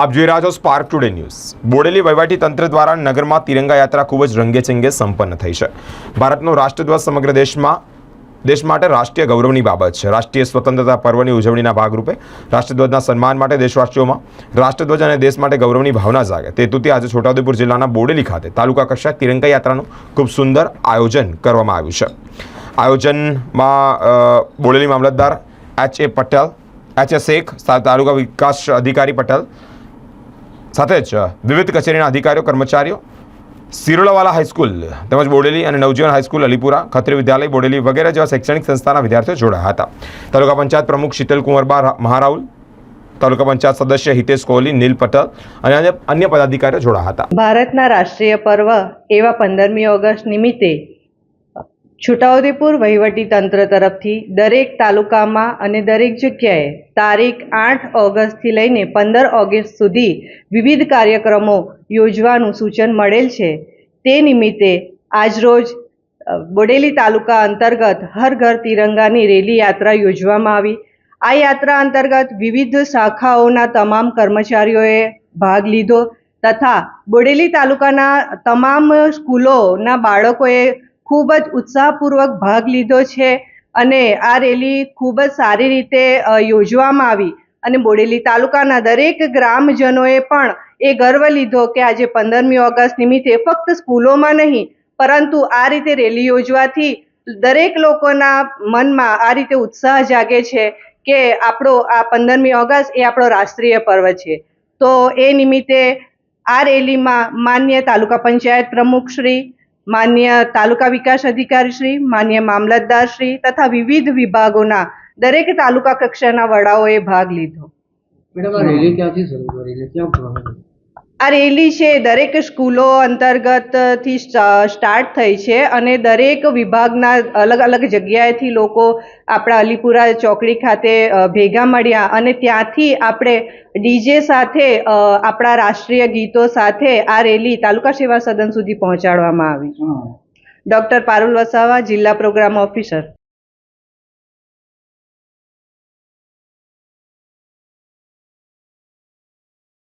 આપ જોઈ રહ્યા છો સ્પાર્ક ટુડે ન્યૂઝ। બોડેલી વહીવટી તંત્ર દ્વારા નગરમાં તિરંગા યાત્રા ખૂબ જ રંગેચંગે સંપન્ન થઈ છે। ભારતનો રાષ્ટ્રધ્વજ સમગ્ર દેશ માટે રાષ્ટ્રીય ગૌરવની બાબત છે। રાષ્ટ્રીય સ્વતંત્રતા પર્વની ઉજવણીના ભાગરૂપે રાષ્ટ્રધ્વજના સન્માન માટે દેશવાસીઓમાં રાષ્ટ્રધ્વજ અને દેશ માટે ગૌરવની ભાવના જાગે તે હેતુથી આજે છોટાઉદેપુર જિલ્લાના બોડેલી ખાતે તાલુકા કક્ષાએ તિરંગા યાત્રાનું ખૂબ સુંદર આયોજન કરવામાં આવ્યું છે। આયોજનમાં બોડેલી મામલતદાર એચ.એ. પટેલ, એચ.એ. શેખ, તાલુકા વિકાસ અધિકારી પટેલ સાથે જ વિવિધ કચેરીના અધિકારીઓ, કર્મચારીઓ, સિરોલાવાલા હાઈસ્કૂલ તેમજ બોડેલી અને નવજીવન હાઈસ્કૂલ, અલીપુરા, ખત્રી વિદ્યાલય બોડેલી વગેરે જેવા શૈક્ષણિક સંસ્થાના વિદ્યાર્થીઓ જોડાયા હતા। તાલુકા પંચાયત પ્રમુખ શીતલ કુંવરબા મહારાઉલ, તાલુકા પંચાયત સદસ્ય હિતેશ કોહલી, નીલ પટેલ અને અન્ય પદાધિકારીઓ જોડાયા હતા। ભારતના રાષ્ટ્રીય પર્વ એવા 15મી ઓગસ્ટ નિમિત્તે છોટાઉદેપુર વહીવટી તંત્ર તરફથી દરેક તાલુકામાં અને દરેક જગ્યાએ તારીખ 8 ઓગસ્ટથી લઈને 15 ઓગસ્ટ સુધી વિવિધ કાર્યક્રમો યોજવાનું સૂચન મળેલ છે। તે નિમિત્તે આજરોજ બોડેલી તાલુકા અંતર્ગત હર ઘર તિરંગાની રેલી યાત્રા યોજવામાં આવી। આ યાત્રા અંતર્ગત વિવિધ શાખાઓના તમામ કર્મચારીઓએ ભાગ લીધો તથા બોડેલી તાલુકાના તમામ સ્કૂલોના બાળકોએ ખૂબ જ ઉત્સાહપૂર્વક ભાગ લીધો છે અને આ રેલી ખૂબ જ સારી રીતે યોજવામાં આવી અને બોડેલી તાલુકાના દરેક ગ્રામજનોએ પણ એ ગર્વ લીધો કે આજે 15મી ઓગસ્ટ નિમિત્તે ફક્ત સ્કૂલોમાં નહીં પરંતુ આ રીતે રેલી યોજવાથી દરેક લોકોના મનમાં આ રીતે ઉત્સાહ જાગે છે કે આપણો આ 15મી ઓગસ્ટ એ આપણો રાષ્ટ્રીય પર્વ છે। તો એ નિમિત્તે આ રેલીમાં માન્ય તાલુકા પંચાયત પ્રમુખ શ્રી, માન્ય તાલુકા વિકાસ અધિકારી શ્રી, માન્ય મામલતદાર શ્રી તથા વિવિધ વિભાગોના દરેક તાલુકા કક્ષાના વડાઓએ ભાગ લીધો। મેડમ, આ રેલી ક્યાંથી શરૂ કરી છે, ક્યાં પૂર્ણ? આ રેલી છે દરેક સ્કૂલો અંતર્ગતથી સ્ટાર્ટ થઈ છે અને દરેક વિભાગના અલગ અલગ જગ્યાએથી લોકો આપણા અલીપુરા ચોકડી ખાતે ભેગા મળ્યા અને ત્યાંથી આપણે ડીજે સાથે આપણા રાષ્ટ્રીય ગીતો સાથે આ રેલી તાલુકા સેવા સદન સુધી પહોંચાડવામાં આવી। ડૉક્ટર પારુલ વસાવા, જિલ્લા પ્રોગ્રામ ઓફિસર।